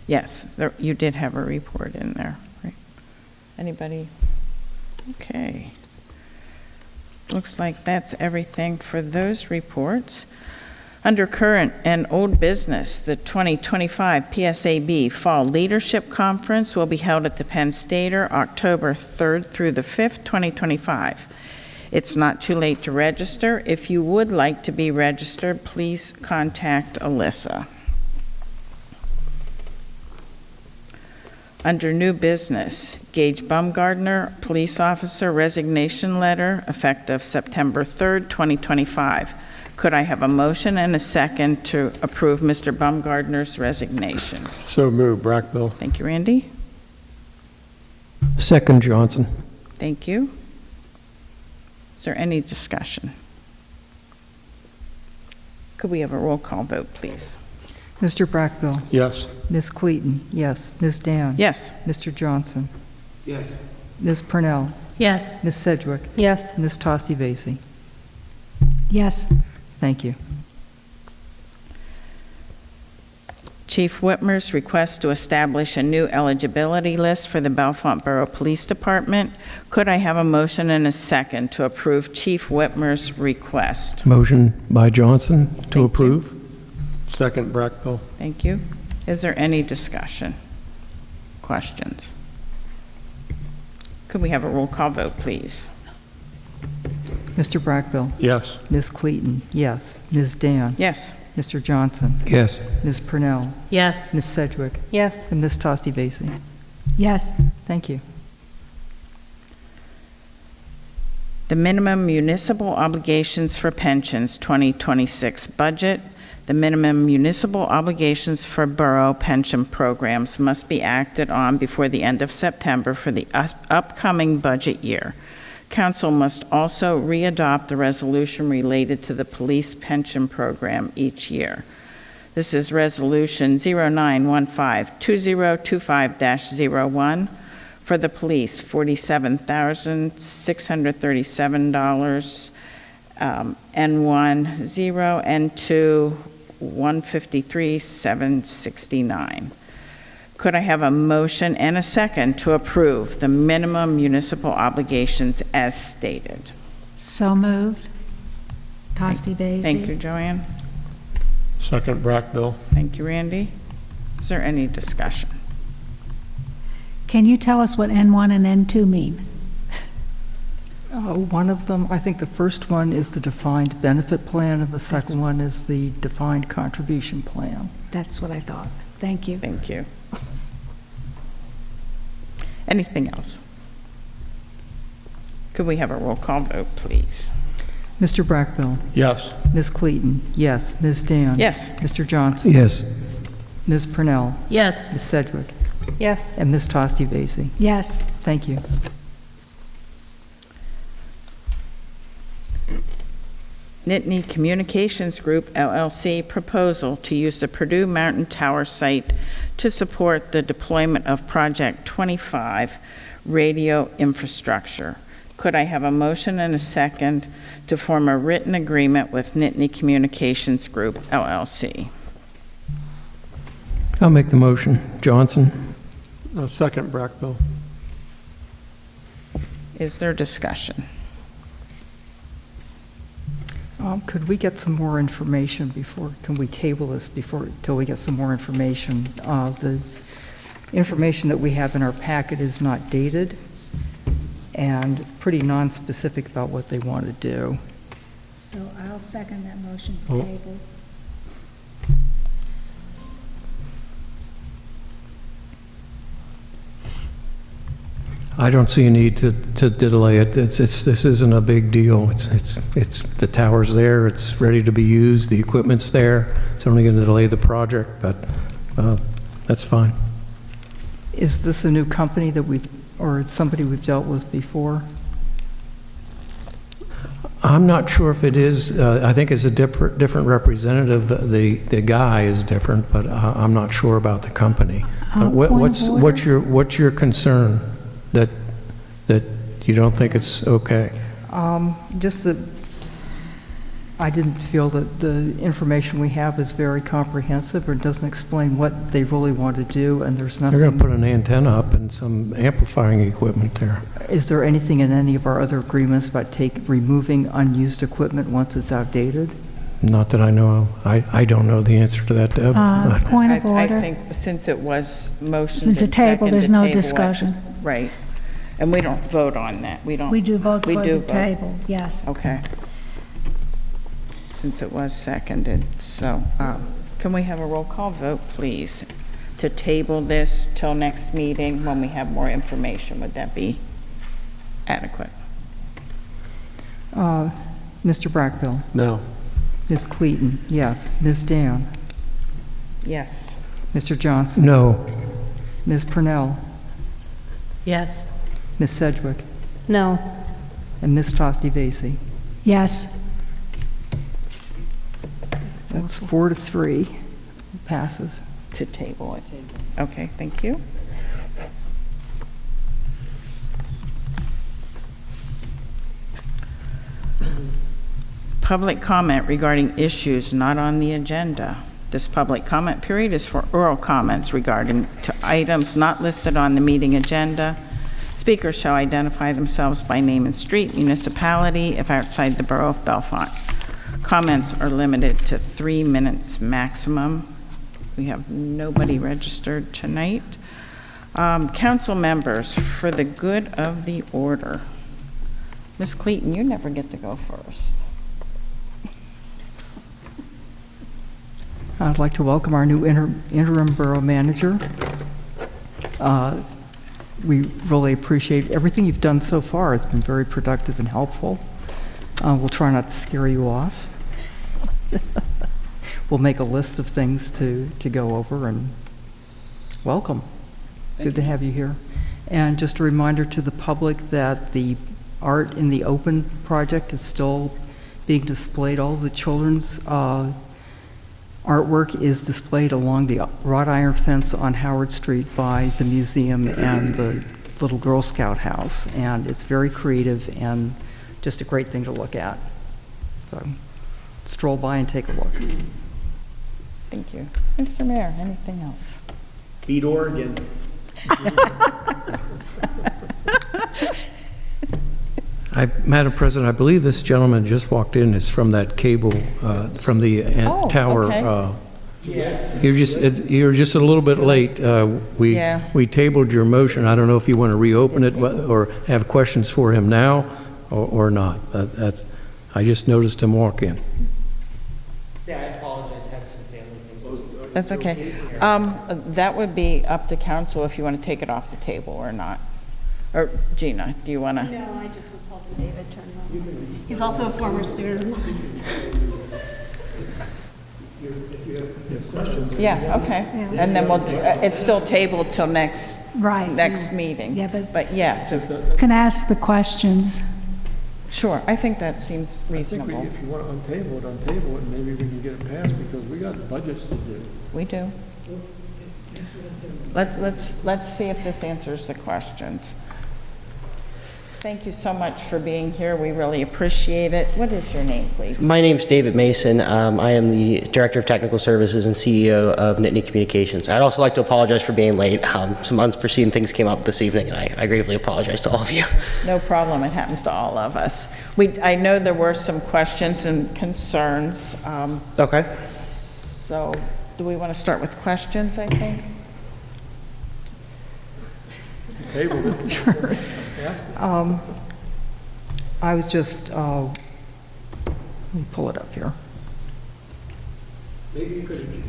Yes, you did have a report in there, right? Anybody? Okay. Looks like that's everything for those reports. Under current and old business, the 2025 PSAB Fall Leadership Conference will be held at the Penn Stater October 3rd through the 5th, 2025. It's not too late to register. If you would like to be registered, please contact Alyssa. Under new business, Gage Baumgardner, police officer resignation letter effective September 3rd, 2025. Could I have a motion and a second to approve Mr. Baumgardner's resignation? So moved, Brackbill. Thank you, Randy. Second, Johnson. Thank you. Is there any discussion? Could we have a roll call vote, please? Mr. Brackbill. Yes. Ms. Cleaton, yes. Ms. Dan. Yes. Mr. Johnson. Yes. Ms. Purnell. Yes. Ms. Sedgwick. Yes. Ms. Tosti Vasey. Yes. Thank you. Chief Whitmer's request to establish a new eligibility list for the Bellefonte Borough Police Department. Could I have a motion and a second to approve Chief Whitmer's request? Motion by Johnson to approve. Second, Brackbill. Thank you. Is there any discussion? Questions? Could we have a roll call vote, please? Mr. Brackbill. Yes. Ms. Cleaton, yes. Ms. Dan. Yes. Mr. Johnson. Yes. Ms. Purnell. Yes. Ms. Sedgwick. Yes. And Ms. Tosti Vasey. Yes. Thank you. The minimum municipal obligations for pensions 2026 budget. The minimum municipal obligations for borough pension programs must be acted on before the end of September for the upcoming budget year. Council must also re-adopt the resolution related to the police pension program each year. This is Resolution 0915-2025-01 for the police, $47,637, N1 0, N2 $153,769. Could I have a motion and a second to approve the minimum municipal obligations as stated? So moved. Tosti Vasey. Thank you, Joanne. Second, Brackbill. Thank you, Randy. Is there any discussion? Can you tell us what N1 and N2 mean? One of them, I think the first one is the defined benefit plan, and the second one is the defined contribution plan. That's what I thought. Thank you. Thank you. Anything else? Could we have a roll call vote, please? Mr. Brackbill. Yes. Ms. Cleaton, yes. Ms. Dan. Yes. Mr. Johnson. Yes. Ms. Purnell. Yes. Ms. Sedgwick. Yes. And Ms. Tosti Vasey. Yes. Thank you. Nittany Communications Group, LLC, proposal to use the Purdue Mountain Tower site to support the deployment of Project 25 radio infrastructure. Could I have a motion and a second to form a written agreement with Nittany Communications Group, LLC? I'll make the motion. Johnson. Second, Brackbill. Is there discussion? Could we get some more information before, can we table this till we get some more information? The information that we have in our packet is not dated and pretty non-specific about what they want to do. So I'll second that motion to table. I don't see a need to delay it. This isn't a big deal. It's the tower's there, it's ready to be used, the equipment's there. It's only going to delay the project, but that's fine. Is this a new company that or somebody we've dealt with before? I'm not sure if it is. I think it's a different representative. The guy is different, but I'm not sure about the company. What's your concern that you don't think it's okay? Just that I didn't feel that the information we have is very comprehensive or doesn't explain what they really want to do, and there's nothing. They're going to put an antenna up and some amplifying equipment there. Is there anything in any of our other agreements about removing unused equipment once it's outdated? Not that I know of. I don't know the answer to that, Deb. Point of order. I think since it was motioned Since the and table, seconded, there's no table it. discussion. Right. And we don't vote on that. We do vote we for do the vote. table, yes. Okay. Since it was seconded, so can we have a roll call vote, please, to table this till next meeting when we have more information? Would that be adequate? Mr. Brackbill? No. Ms. Cleaton? Yes. Ms. Dan? Yes. Mr. Johnson? No. Ms. Purnell? Yes. Ms. Sedgwick? No. And Ms. Tosti-Vasey? Yes. That's 4-3. Passes. To table it. Okay, thank you. Public comment regarding issues not on the agenda. This public comment period is for oral comments regarding to items not listed on the meeting agenda. Speakers shall identify themselves by name and street, municipality, if outside the borough of Bellefonte. Comments are limited to 3 minutes maximum. We have nobody registered tonight. Council members, for the good of the order. Ms. Cleaton, you never get to go first. I'd like to welcome our new interim borough manager. We really appreciate everything you've done so far. It's been very productive and helpful. We'll try not to scare you off. We'll make a list of things to go over, and welcome. Good to have you here. And just a reminder to the public that the Art in the Open project is still being displayed. All the children's artwork is displayed along the wrought iron fence on Howard Street by the museum and the little Girl Scout house. And it's very creative and just a great thing to look at. So stroll by and take a look. Thank you. Mr. Mayor, anything else? Beat Oregon. Madam President, I believe this gentleman just walked in is from that cable, from the tower. Okay. You're just a little bit late. We tabled your motion. I don't know if you want to reopen it or have questions for him now or not. I just noticed him walk in. Yeah, I apologize, had some family things. That's okay. That would be up to council if you want to take it off the table or not. Or Gina, do you want to? No, I just was helping David turn it on. He's also a former student of mine. Yeah, okay. And then it's still tabled till next meeting. Yeah, But yes, can ask the questions. sure, I think that seems I think reasonable. if you want to untable it, and maybe we can get it passed, because we got budgets to do. We do. Let's see if this answers the questions. Thank you so much for being here. We really appreciate it. What is your name, please? My name's David Mason. I am the Director of Technical Services and CEO of Nittany Communications. I'd also like to apologize for being late. Some unforeseen things came up this evening, and I gravely apologize to all of you. No problem. It happens to all of us. I know there were some questions and concerns. Okay. So do we want to start with questions, I think? Tabled it. Sure. I was just, let me pull it up here. Maybe you could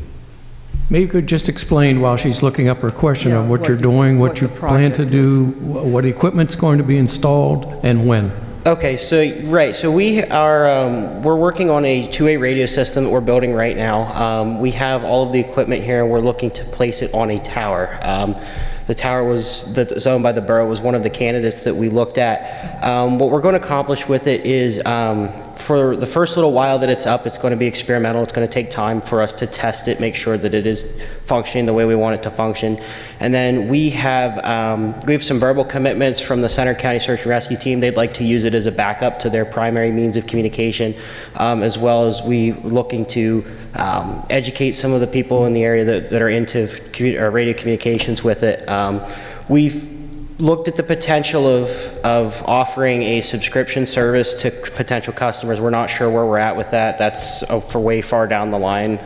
Maybe you could just explain while she's looking up her question of what you're doing, what you plan to do, what equipment's going to be installed, and when. Okay, so, right, so we are, we're working on a two-way radio system that we're building right now. We have all of the equipment here, and we're looking to place it on a tower. The tower that's owned by the borough was one of the candidates that we looked at. What we're going to accomplish with it is, for the first little while that it's up, it's going to be experimental. It's going to take time for us to test it, make sure that it is functioning the way we want it to function. And then we have some verbal commitments from the Center County Search and Rescue Team. They'd like to use it as a backup to their primary means of communication, as well as we looking to educate some of the people in the area that are into radio communications with it. We've looked at the potential of offering a subscription service to potential customers. We're not sure where we're at with that. That's for way far down the line.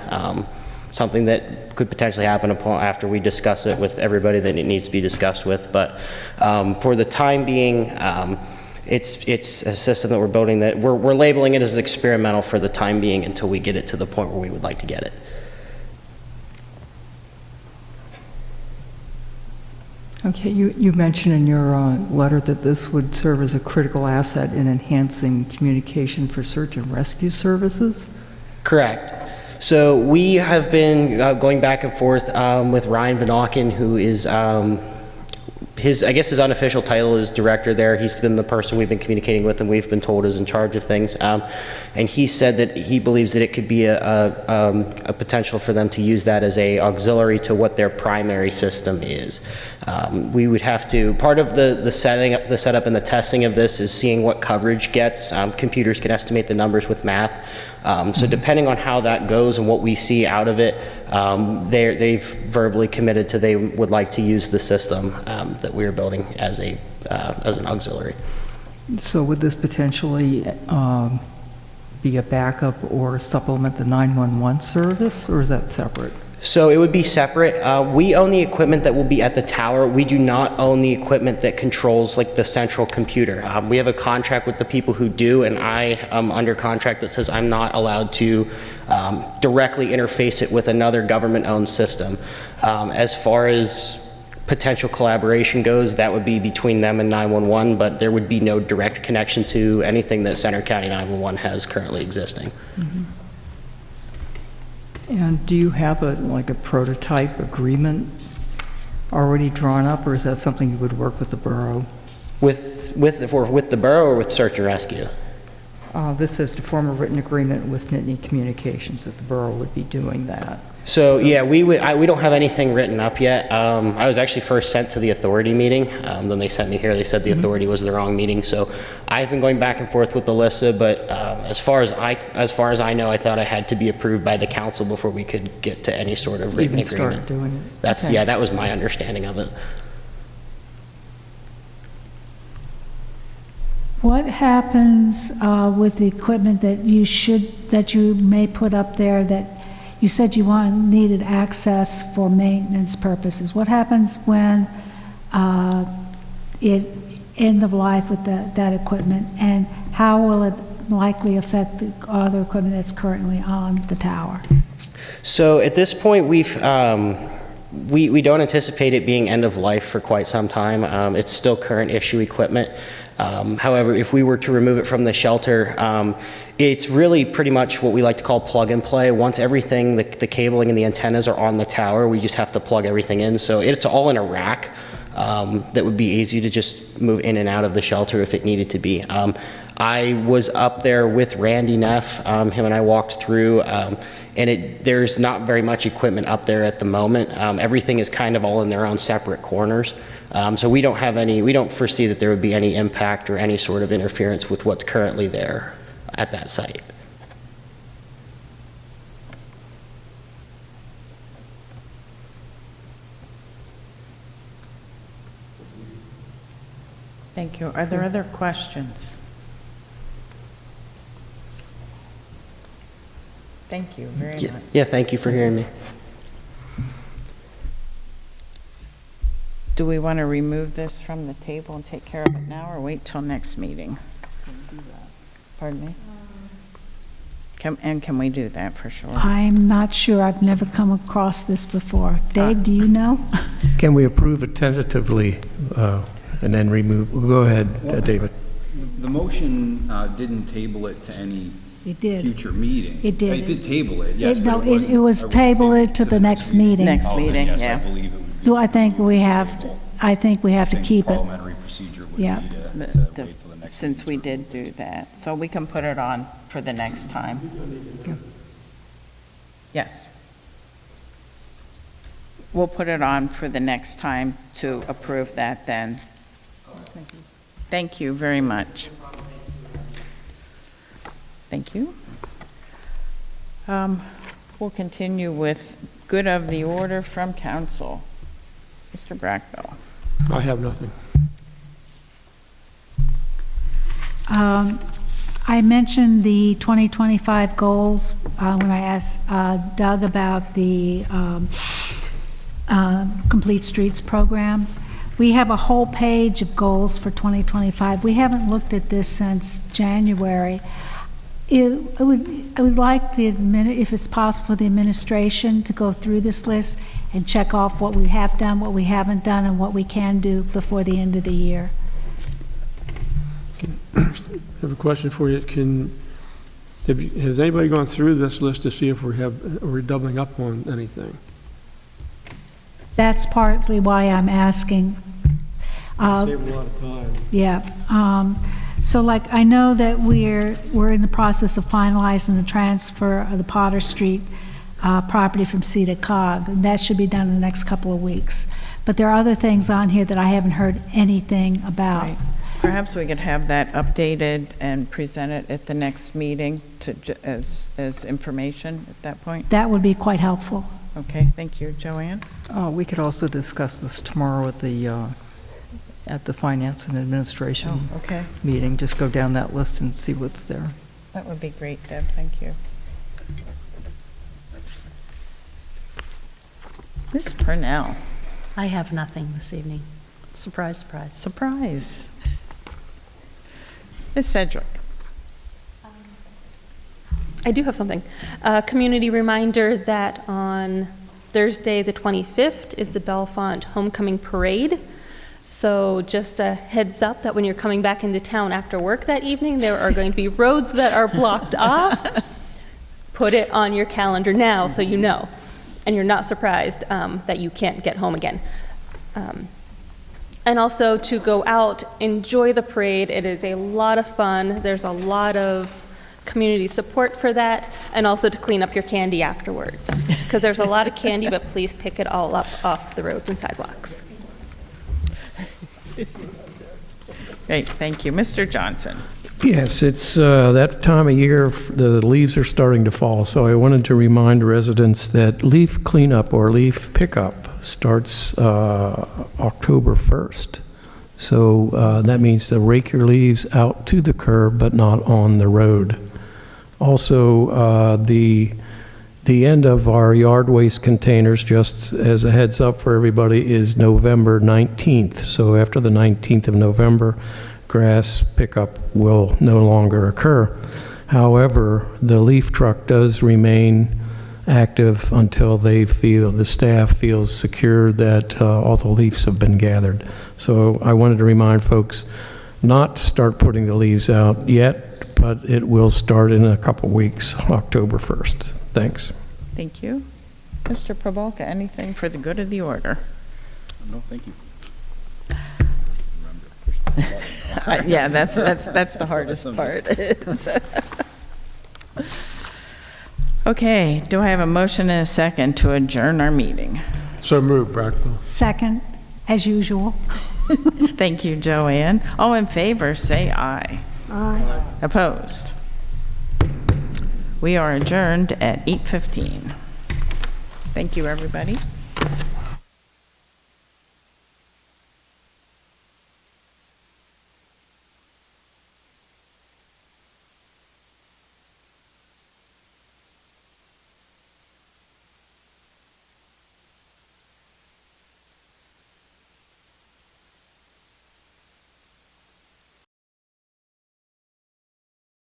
Something that could potentially happen after we discuss it with everybody that it needs to be discussed with. But for the time being, it's a system that we're building that we're labeling it as experimental for the time being until we get it to the point where we would like to get it. Okay, you mentioned in your letter that this would serve as a critical asset in enhancing communication for search and rescue services? Correct. So we have been going back and forth with Ryan Van Auken, who is I guess his unofficial title is director there. He's been the person we've been communicating with and we've been told is in charge of things. And he said that he believes that it could be a potential for them to use that as a auxiliary to what their primary system is. We would have to, part of the setup and the testing of this is seeing what coverage gets. Computers can estimate the numbers with math. So depending on how that goes and what we see out of it, they've verbally committed to they would like to use the system that we're building as an auxiliary. So would this potentially be a backup or supplement the 911 service, or is that separate? So it would be separate. We own the equipment that will be at the tower. We do not own the equipment that controls like the central computer. We have a contract with the people who do, and I am under contract that says I'm not allowed to directly interface it with another government-owned system. As far as potential collaboration goes, that would be between them and 911, but there would be no direct connection to anything that Center County 911 has currently existing. Mm-hmm. And do you have a prototype agreement already drawn up, or is that something you would work with the borough? With the borough or with search and rescue? This says to form a written agreement with Nittany Communications that the borough would be doing that. So yeah, we don't have anything written up yet. I was actually first sent to the authority meeting. Then they sent me here. They said the authority was the wrong meeting. So I've been going back and forth with Alyssa, but as far as I know, I thought I had to be approved by the council before we could get to any sort of written agreement. Start doing it. That's okay. Yeah, that was my understanding of it. What happens with the equipment that you may put up there that you said you needed access for maintenance purposes? What happens when it end of life with that equipment, and how will it likely affect the other equipment that's currently on the tower? So at this point, we don't anticipate it being end of life for quite some time. It's still current issue equipment. However, if we were to remove it from the shelter, it's really pretty much what we like to call plug and play. Once everything, the cabling and the antennas are on the tower, we just have to plug everything in. So it's all in a rack that would be easy to just move in and out of the shelter if it needed to be. I was up there with Randy Neff. Him and I walked through, and there's not very much equipment up there at the moment. Everything is kind of all in their own separate corners. So we don't foresee that there would be any impact or any sort of interference with what's currently there at that site. Thank you. Are there other questions? Thank you very much. Yeah, thank you for hearing me. Do we want to remove this from the table and take care of it now, or wait till next meeting? Pardon me? Can we do that for sure? I'm not sure. I've never come across this before. Dave, do you know? Can we approve it tentatively and then remove? Go ahead, David. The motion didn't table it to any It did. future meeting. It did. It did table it, yes. No, but it was I tabled to the next meeting. Next Oh, then meeting, yes, yeah. I believe it would be. Do I think we have to keep it. Parliamentary procedure would Yeah. be to wait till the next. Since we did do that, so we can put it on for the next time. Yes. We'll put it on for the next time to approve that then. Thank you very much. Thank you. We'll continue with good of the order from council. Mr. Brackbill. I have nothing. I mentioned the 2025 goals when I asked Doug about the Complete Streets program. We have a whole page of goals for 2025. We haven't looked at this since January. I would like if it's possible for the administration to go through this list and check off what we have done, what we haven't done, and what we can do before the end of the year. I have a question for you. Has anybody gone through this list to see if we're doubling up on anything? That's partly why I'm asking. Save a lot of time. Yeah. So like, I know that we're in the process of finalizing the transfer of the Potter Street property from C to COG, and that should be done in the next couple of weeks. But there are other things on here that I haven't heard anything about. Right. Perhaps we could have that updated and present it at the next meeting as information at that point. That would be quite helpful. Okay, thank you. Joanne? We could also discuss this tomorrow at the Finance and Administration Okay. meeting. Just go down that list and see what's there. That would be great, Deb. Thank you. Ms. Purnell. I have nothing this evening. Surprise, surprise. Surprise. Ms. Sedgwick. I do have something. A community reminder that on Thursday, the 25th, is the Bellefonte Homecoming Parade. So just a heads up that when you're coming back into town after work that evening, there are going to be roads that are blocked off. Put it on your calendar now so you know, and you're not surprised that you can't get home again. And also to go out, enjoy the parade. It is a lot of fun. There's a lot of community support for that, and also to clean up your candy afterwards. Because there's a lot of candy, but please pick it all up off the roads and sidewalks. Great, thank you. Mr. Johnson. Yes, it's that time of year, the leaves are starting to fall, so I wanted to remind residents that leaf cleanup or leaf pickup starts October 1st. So that means to rake your leaves out to the curb, but not on the road. Also, the end of our yard waste containers, just as a heads up for everybody, is November 19th. So after the 19th of November, grass pickup will no longer occur. However, the leaf truck does remain active until the staff feels secure that all the leaves have been gathered. So I wanted to remind folks not to start putting the leaves out yet, but it will start in a couple weeks, October 1st. Thanks. Thank you. Mr. Provolka, anything for the good of the order? No, thank you. Yeah, that's the hardest part. Okay, do I have a motion and a second to adjourn our meeting? So moved, Brackbill. Second, as usual. Thank you, Joanne. All in favor, say aye. Aye. Opposed? We are adjourned at 8:15. Thank you, everybody.